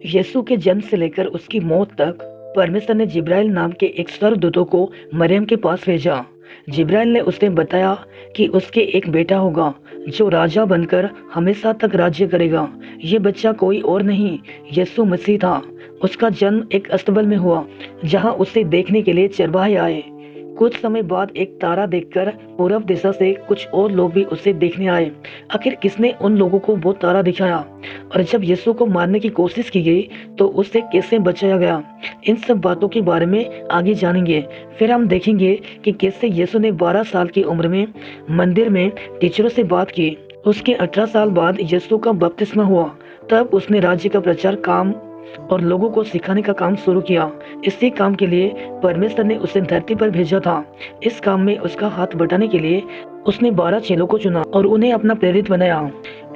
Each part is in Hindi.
यीशु के जन्म से लेकर उसकी मौत तक परमेश्वर ने जिब्राइल नाम के एक स्वर्गदूतों को मरियम के पास भेजा। जिब्राइल ने उसे बताया कि उसके एक बेटा होगा जो राजा बनकर हमेशा तक राज्य करेगा। ये बच्चा कोई और नहीं, यीशु मसीह था। उसका जन्म एक अस्तबल में हुआ जहां उसे देखने के लिए चरवाहे आए। कुछ समय बाद एक तारा देखकर पूर्व दिशा से कुछ और लोग भी उसे देखने आए। आखिर किसने उन लोगों को वो तारा दिखाया, और जब यीशु को मारने की कोशिश की गई तो उसे कैसे बचाया गया, इन सब बातों के बारे में आगे जानेंगे। फिर हम देखेंगे कि कैसे यीशु ने 12 साल की उम्र में मंदिर में टीचरों से बात की। उसके 18 साल बाद यीशु का बपतिस्मा हुआ। तब उसने राज्य का प्रचार काम और लोगों को सिखाने का काम शुरू किया। इसी काम के लिए परमेश्वर ने उसे धरती पर भेजा था। इस काम में उसका हाथ बटाने के लिए उसने 12 चेलों को चुना और उन्हें अपना प्रेरित बनाया।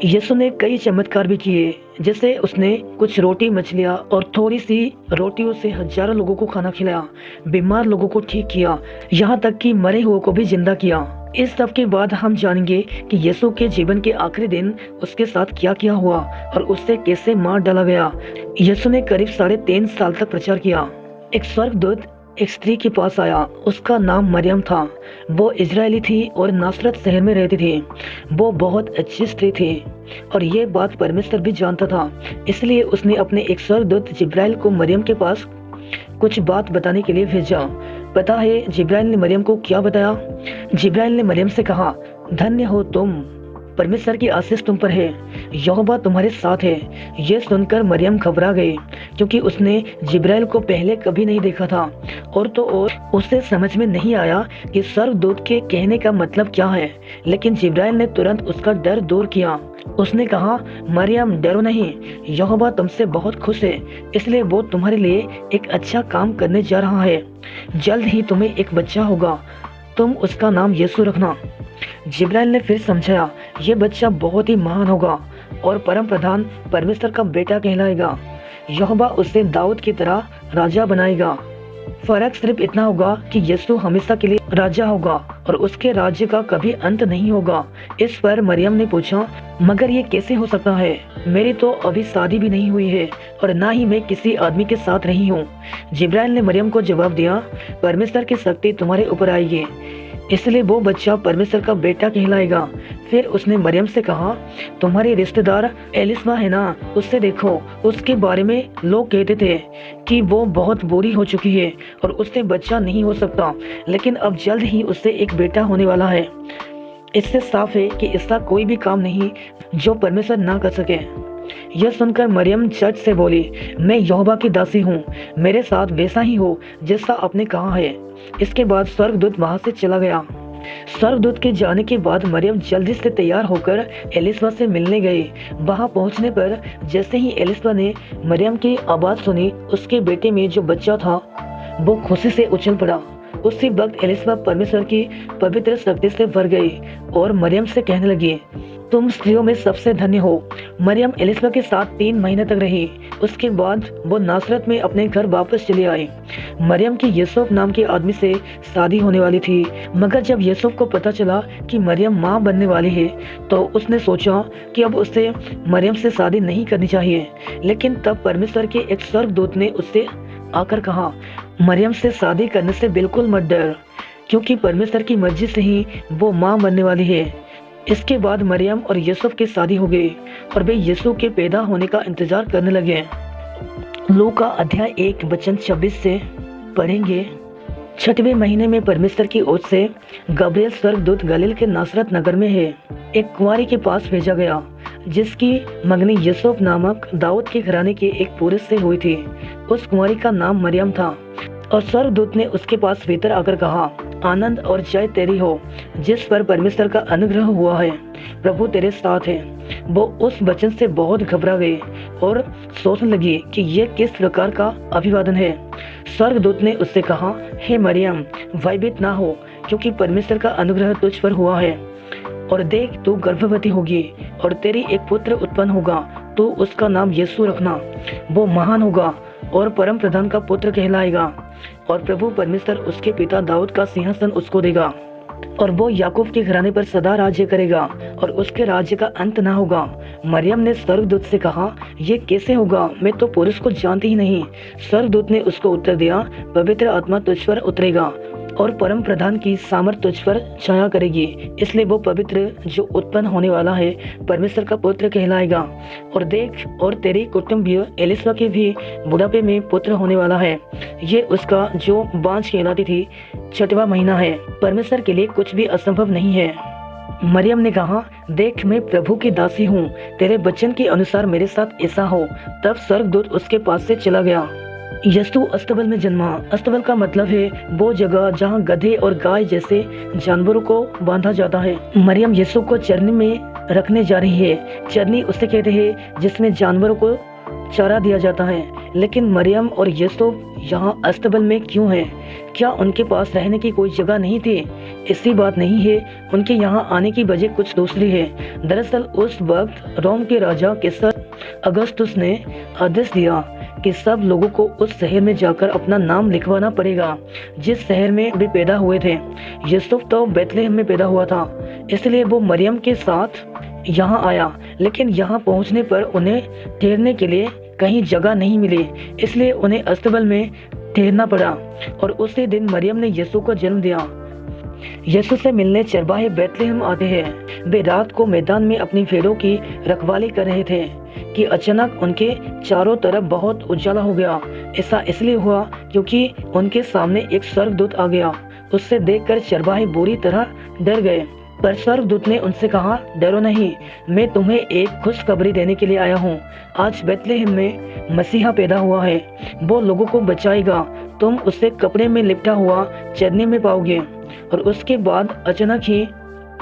यीशु ने कई चमत्कार भी किए, जैसे उसने कुछ रोटी, मछलियाँ और थोड़ी सी रोटियों से हजारों लोगों को खाना खिलाया, बीमार लोगों को ठीक किया, यहाँ तक कि मरे हुए को भी जिंदा किया। इस सब के बाद हम जानेंगे कि यीशु के जीवन के आखिरी दिन उसके साथ क्या क्या हुआ और उसे कैसे मार डाला गया। यीशु ने करीब 3.5 साल तक प्रचार किया। एक स्वर्गदूत एक स्त्री के पास आया। उसका नाम मरियम था। वो इजरायली थी और नासरत शहर में रहती थी। वो बहुत अच्छी स्त्री थी और ये बात परमेश्वर भी जानता था। इसलिए उसने अपने एक स्वर्गदूत जिब्राइल को मरियम के पास कुछ बात बताने के लिए भेजा। पता है जिब्राइल ने मरियम को क्या बताया? जिब्राइल ने मरियम से कहा, धन्य हो तुम, परमेश्वर की आशीष तुम पर है, यहोवा तुम्हारे साथ है। ये सुनकर मरियम घबरा गई, क्योंकि उसने जिब्राइल को पहले कभी नहीं देखा था। और उसे समझ में नहीं आया कि स्वर्गदूत के कहने का मतलब क्या है। लेकिन जिब्राइल ने तुरंत उसका डर दूर किया। उसने कहा, मरियम डरो नहीं, यहोवा तुमसे बहुत खुश है, इसलिए वो तुम्हारे लिए एक अच्छा काम करने जा रहा है। जल्द ही तुम्हें एक बच्चा होगा, तुम उसका नाम यीशु रखना। जिब्राइल ने फिर समझाया, ये बच्चा बहुत ही महान होगा और परम प्रधान परमेश्वर का बेटा कहलाएगा। यहोवा उसे दाऊद की तरह राजा बनाएगा। फर्क सिर्फ इतना होगा कि यीशु हमेशा के लिए राजा होगा और उसके राज्य का कभी अंत नहीं होगा। इस पर मरियम ने पूछा, मगर ये कैसे हो सकता है? मेरी तो अभी शादी भी नहीं हुई है और ना ही मैं किसी आदमी के साथ रही हूँ। जिब्राइल ने मरियम को जवाब दिया, परमेश्वर की शक्ति तुम्हारे ऊपर आएगी, इसलिए वो बच्चा परमेश्वर का बेटा कहलाएगा। फिर उसने मरियम से कहा, तुम्हारी रिश्तेदार एलिसबा है ना, उससे देखो, उसके बारे में लोग कहते थे कि वो बहुत बूढ़ी हो चुकी है और उससे बच्चा नहीं हो सकता, लेकिन अब जल्द ही उससे एक बेटा होने वाला है। इससे साफ है कि इसका कोई भी काम नहीं जो परमेश्वर ना कर सके। यह सुनकर मरियम झट से बोली, मैं यहोवा की दासी हूँ, मेरे साथ वैसा ही हो जैसा आपने कहा है। इसके बाद स्वर्गदूत वहां से चला गया। स्वर्गदूत के जाने के बाद मरियम जल्दी से तैयार होकर एलिसबा से मिलने गई। वहां पहुंचने पर जैसे ही एलिसबा ने मरियम की आवाज सुनी, उसके बेटे में जो बच्चा था वो खुशी से उछल पड़ा। उसी वक्त एलिसबा परमेश्वर की पवित्र शक्ति से भर गई और मरियम से कहने लगी, तुम स्त्रियों में सबसे धन्य हो। मरियम एलिसबा के साथ 3 महीने तक रही। उसके बाद वो नासरत में अपने घर वापस चली आई। मरियम की यूसुफ नाम के आदमी से शादी होने वाली थी, मगर जब यूसुफ को पता चला कि मरियम माँ बनने वाली है तो उसने सोचा कि अब उसे मरियम से शादी नहीं करनी चाहिए। लेकिन तब परमेश्वर के एक स्वर्गदूत ने उससे आकर कहा, मरियम से शादी करने से बिल्कुल मत डर, क्योंकि परमेश्वर की मर्जी से ही वो माँ बनने वाली है। इसके बाद मरियम और यूसुफ की शादी हो गई और वे यीशु के पैदा होने का इंतजार करने लगे। लूका अध्याय 1 वचन 26 से पढ़ेंगे। 6वें महीने में परमेश्वर की ओर से गब्रिएल स्वर्गदूत गलील के नासरत नगर में है एक कुंवारी के पास भेजा गया, जिसकी मंगनी यूसुफ नामक दाऊद के घराने के एक पुरुष से हुई थी। उस कुंवारी का नाम मरियम था। और स्वर्गदूत ने उसके पास भीतर आकर कहा, आनंद और जय तेरी हो, जिस पर परमेश्वर का अनुग्रह हुआ है, प्रभु तेरे साथ है। वो उस वचन से बहुत घबरा गई और सोचने लगी कि ये किस प्रकार का अभिवादन है। स्वर्गदूत ने उससे कहा, हे मरियम, भयभीत ना हो, क्योंकि परमेश्वर का अनुग्रह तुझ पर हुआ है। और देख, तू गर्भवती होगी और तेरी एक पुत्र उत्पन्न होगा, तो उसका नाम यीशु रखना। वो महान होगा और परम प्रधान का पुत्र कहलाएगा, और प्रभु परमेश्वर उसके पिता दाऊद का सिंहासन उसको देगा। और वो याकूब के घराने पर सदा राज्य करेगा और उसके राज्य का अंत ना होगा। मरियम ने स्वर्गदूत से कहा, ये कैसे होगा, मैं तो पुरुष को जानती ही नहीं। स्वर्गदूत ने उसको उत्तर दिया, पवित्र आत्मा तुझ पर उतरेगा और परम प्रधान की सामर्थ तुझ पर छाया करेगी, इसलिए वो पवित्र जो उत्पन्न होने वाला है परमेश्वर का पुत्र कहलाएगा। और देख, और तेरी कुटुंबीय एलिशबा के भी बुढ़ापे में पुत्र होने वाला है। ये उसका जो बांझ कहलाती थी 6वां महीना है। परमेश्वर के लिए कुछ भी असंभव नहीं है। मरियम ने कहा, देख मैं प्रभु की दासी हूँ, तेरे वचन के अनुसार मेरे साथ ऐसा हो। तब स्वर्गदूत उसके पास से चला गया। यीशु अस्तबल में जन्मा। अस्तबल का मतलब है वो जगह जहाँ गधे और गाय जैसे जानवरों को बांधा जाता है। मरियम यीशु को चरनी में रखने जा रही है। चरनी उसे कहते हैं जिसमें जानवरों को चारा दिया जाता है। लेकिन मरियम और यीशु यहाँ अस्तबल में क्यों है? क्या उनके पास रहने की कोई जगह नहीं थी? ऐसी बात नहीं है। उनके यहाँ आने की वजह कुछ दूसरी है। दरअसल उस वक्त रोम के राजा कैसर अगस्तुस ने आदेश दिया कि सब लोगों को उस शहर में जाकर अपना नाम लिखवाना पड़ेगा जिस शहर में वे पैदा हुए थे। यूसुफ तो बेथलेहम में पैदा हुआ था, इसलिए वो मरियम के साथ यहाँ आया। लेकिन यहाँ पहुँचने पर उन्हें ठहरने के लिए कहीं जगह नहीं मिली, इसलिए उन्हें अस्तबल में ठहरना पड़ा। और उसी दिन मरियम ने यीशु को जन्म दिया। यीशु से मिलने चरवाहे बेथलेहम आते हैं। वे रात को मैदान में अपनी भेड़ों की रखवाली कर रहे थे कि अचानक उनके चारों तरफ बहुत उजाला हो गया। ऐसा इसलिए हुआ क्योंकि उनके सामने एक स्वर्गदूत आ गया। उससे देखकर चरवाहे बुरी तरह डर गए। पर स्वर्गदूत ने उनसे कहा, डरो नहीं, मैं तुम्हें एक खुशखबरी देने के लिए आया हूँ। आज बेथलेहम में मसीहा पैदा हुआ है। वो लोगों को बचाएगा। तुम उसे कपड़े में लिपटा हुआ चरनी में पाओगे। और उसके बाद अचानक ही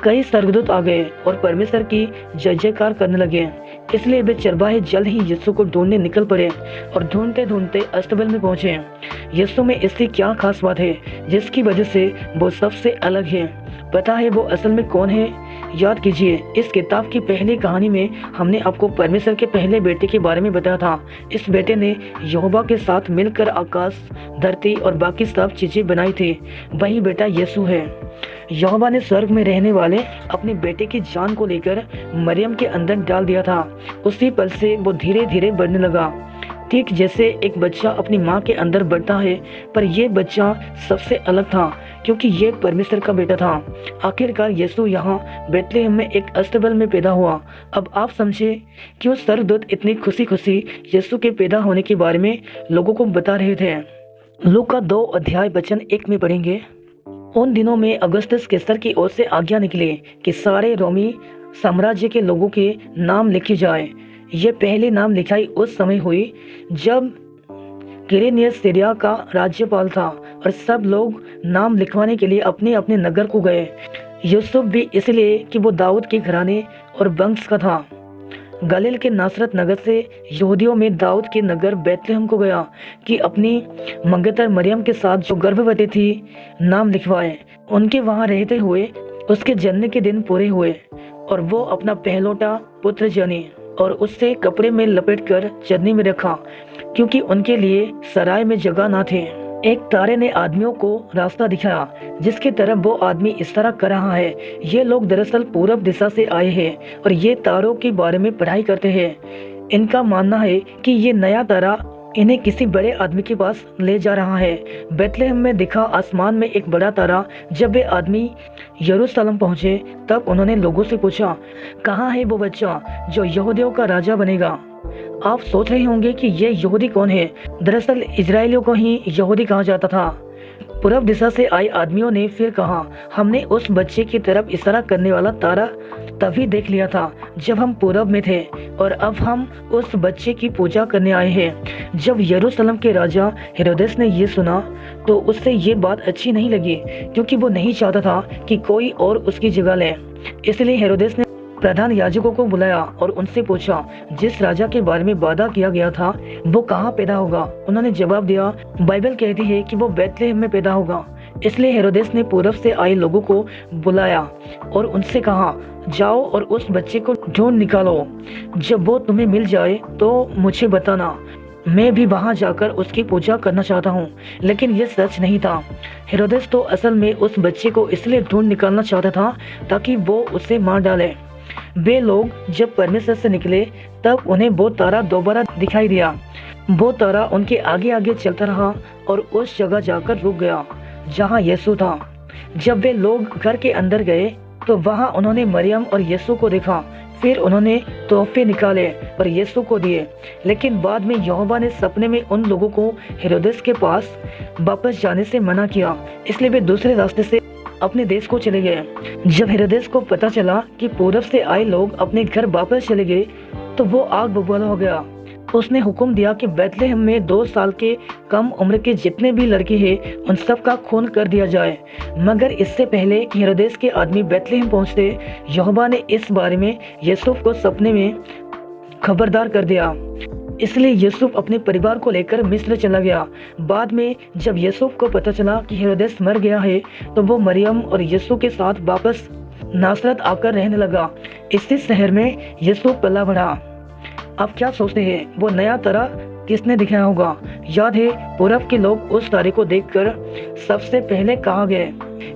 कई स्वर्गदूत आ गए और परमेश्वर की जय जयकार करने लगे। इसलिए वे चरवाहे जल्द ही यीशु को ढूंढने निकल पड़े और ढूंढते ढूंढते अस्तबल में पहुंचे। यीशु में ऐसी क्या खास बात है जिसकी वजह से वो सबसे अलग है? पता है वो असल में कौन है? याद कीजिए, इस किताब की पहली कहानी में हमने आपको परमेश्वर के पहले बेटे के बारे में बताया था। इस बेटे ने यहोवा के साथ मिलकर आकाश, धरती और बाकी सब चीजें बनाई थी। वही बेटा यीशु है। यहोवा ने स्वर्ग में रहने वाले अपने बेटे की जान को लेकर मरियम के अंदर डाल दिया था। उसी पल से वो धीरे धीरे बढ़ने लगा, ठीक जैसे एक बच्चा अपनी माँ के अंदर बढ़ता है। पर यह बच्चा सबसे अलग था क्योंकि ये परमेश्वर का बेटा था। आखिरकार यीशु यहाँ बेथलेहम में एक अस्तबल में पैदा हुआ। अब आप समझे क्यों स्वर्गदूत इतनी खुशी खुशी यीशु के पैदा होने के बारे में लोगों को बता रहे थे। लूका 2 अध्याय वचन 1 में पढ़ेंगे। उन दिनों में अगस्तस कैसर की ओर से आज्ञा निकली कि सारे रोमी साम्राज्य के लोगों के नाम लिखे जाए। ये पहली नाम लिखाई उस समय हुई जब किरेनियस सीरिया का राज्यपाल था और सब लोग नाम लिखवाने के लिए अपने अपने नगर को गए। यूसुफ भी इसलिए कि वो दाऊद के घराने और वंश का था। गलील के नासरत नगर से यहूदियों में दाऊद के नगर बेथलेहम को गया कि अपनी मंगेतर मरियम के साथ जो गर्भवती थी नाम लिखवाए। उनके वहां रहते हुए उसके जन्म के दिन पूरे हुए और वो अपना पहलौटा पुत्र जनी और उससे कपड़े में लपेटकर चरनी में रखा क्योंकि उनके लिए सराय में जगह ना थे। एक तारे ने आदमियों को रास्ता दिखाया जिसकी तरफ वो आदमी इस तरह कर रहा है। ये लोग दरअसल पूरब दिशा से आए हैं और ये तारों के बारे में पढ़ाई करते हैं। इनका मानना है कि ये नया तारा इन्हें किसी बड़े आदमी के पास ले जा रहा है। बेथलेहम में दिखा आसमान में एक बड़ा तारा। जब वे आदमी यरूशलेम पहुंचे तब उन्होंने लोगों से पूछा, कहाँ है वो बच्चा जो यहूदियों का राजा बनेगा? आप सोच रहे होंगे कि ये यहूदी कौन है। दरअसल इजरायलियों को ही यहूदी कहा जाता था। पूर्व दिशा से आए आदमियों ने फिर कहा, हमने उस बच्चे की तरफ इशारा करने वाला तारा तभी देख लिया था जब हम पूरब में थे और अब हम उस बच्चे की पूजा करने आए हैं। जब यरूशलेम के राजा हेरोदेस ने ये सुना तो उससे ये बात अच्छी नहीं लगी क्योंकि वो नहीं चाहता था कि कोई और उसकी जगह ले। इसलिए हेरोदेस ने प्रधान याजकों को बुलाया और उनसे पूछा, जिस राजा के बारे में वादा किया गया था वो कहाँ पैदा होगा? उन्होंने जवाब दिया, बाइबल कहती है कि वो बेथलेहम में पैदा होगा। इसलिए हेरोदेस ने पूरब से आए लोगों को बुलाया और उनसे कहा, जाओ और उस बच्चे को ढूंढ निकालो। जब वो तुम्हें मिल जाए तो मुझे बताना। मैं भी वहां जाकर उसकी पूजा करना चाहता हूँ, लेकिन ये सच नहीं था। हेरोदेस तो असल में उस बच्चे को इसलिए ढूंढ निकालना चाहता था ताकि वो उसे मार डाले। वे लोग जब परमेश्वर से निकले तब उन्हें वो तारा दोबारा दिखाई दिया। वो तारा उनके आगे आगे चलता रहा और उस जगह जाकर रुक गया जहाँ यीशु था। जब वे लोग घर के अंदर गए तो वहाँ उन्होंने मरियम और यीशु को देखा। फिर उन्होंने तोहफे निकाले और यीशु को दिए। लेकिन बाद में यहोवा ने सपने में उन लोगों को हेरोदेस के पास वापस जाने से मना किया, इसलिए वे दूसरे रास्ते से अपने देश को चले गए। जब हेरोदेस को पता चला कि पूरब से आए लोग अपने घर वापस चले गए तो वो आग बबूला हो गया। उसने हुक्म दिया कि बैतलहम में 2 साल के कम उम्र के जितने भी लड़के हैं उन सब का खून कर दिया जाए। मगर इससे पहले कि हेरोदेस के आदमी बैतलहम पहुंचते, यहोवा ने इस बारे में यूसुफ को सपने में खबरदार कर दिया। इसलिए यूसुफ अपने परिवार को लेकर मिस्र चला गया। बाद में जब यूसुफ को पता चला कि हेरोदेस मर गया है तो वो मरियम और यीशु के साथ वापस नासरत आकर रहने लगा। इसी शहर में यूसुफ पला बढ़ा। आप क्या सोचते हैं वो नया तारा किसने दिखाया होगा? याद है पूरब के लोग उस तारे को देखकर सबसे पहले कहा गए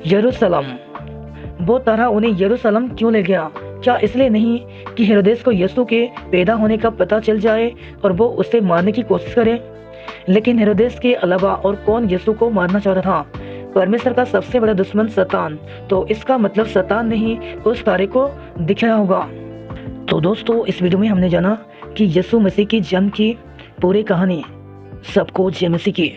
यरूशलेम। वो तारा उन्हें यरूशलेम क्यों ले गया? क्या इसलिए नहीं कि हेरोदेस को यीशु के पैदा होने का पता चल जाए और वो उसे मारने की कोशिश करे? लेकिन हेरोदेस के अलावा और कौन यीशु को मारना चाहता था? परमेश्वर का सबसे बड़ा दुश्मन शैतान। तो इसका मतलब शैतान ने ही उस तारे को दिखाया होगा। तो दोस्तों, इस वीडियो में हमने जाना कि यीशु मसीह की जन्म की पूरी कहानी। सबको जय मसीह की।